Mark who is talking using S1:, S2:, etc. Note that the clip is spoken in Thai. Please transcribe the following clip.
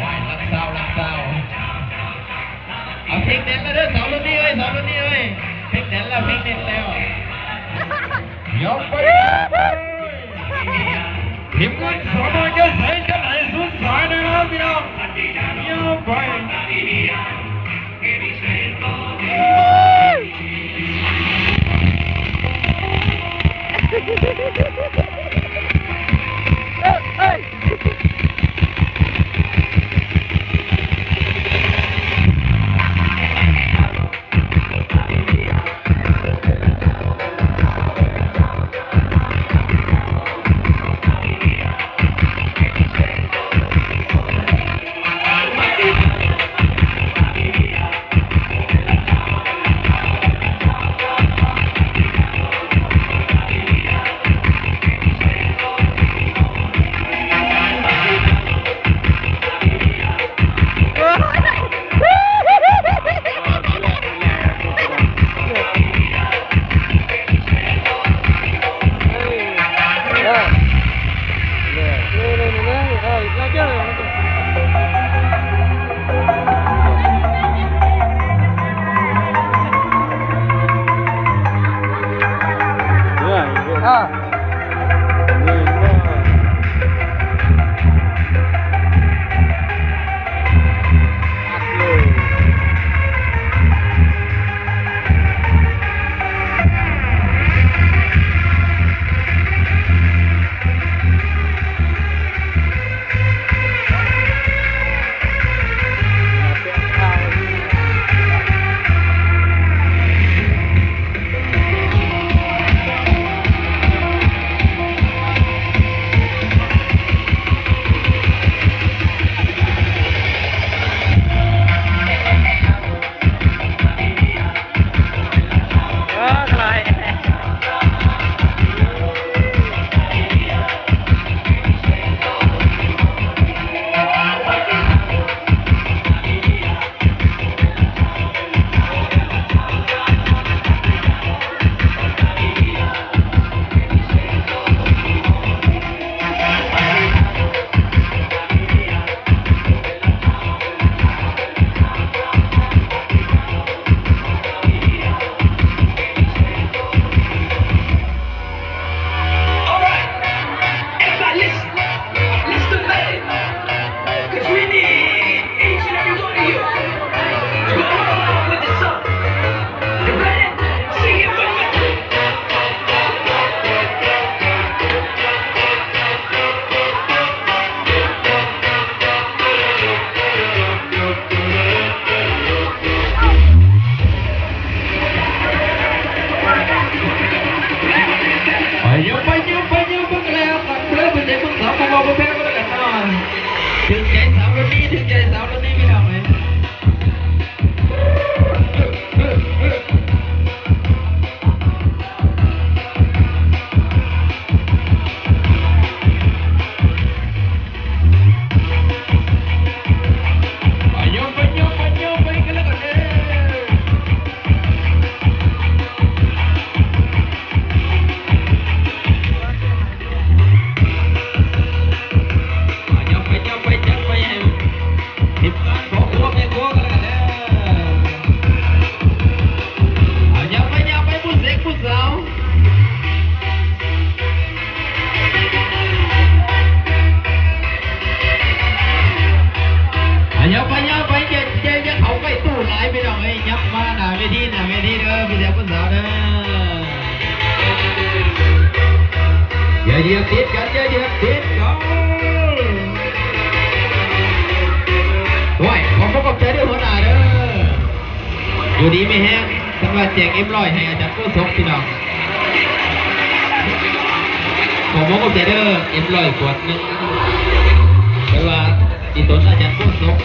S1: วายลักเศร้าเอาพลิกเด่นแล้วเด้อเสารุ่นนี้เอ้ยพลิกเด่นแล้วยกไปทีมงานสอนอจะใส่จะไหลสุดสายนะครับพี่น้องยกไปถึงใจสาวรุ่นนี้ไม่ต้องเลยเดี๋ยวติดกันว้ายขอบใจด้วยหัวหน้าเด้ออยู่ดีไม่แห้งสำหรับแจกM100ให้อาจารย์กู้ศกพี่น้องขอบใจเด้อM100ขวดนึงแต่ว่าที่ต้นอาจารย์กู้ศก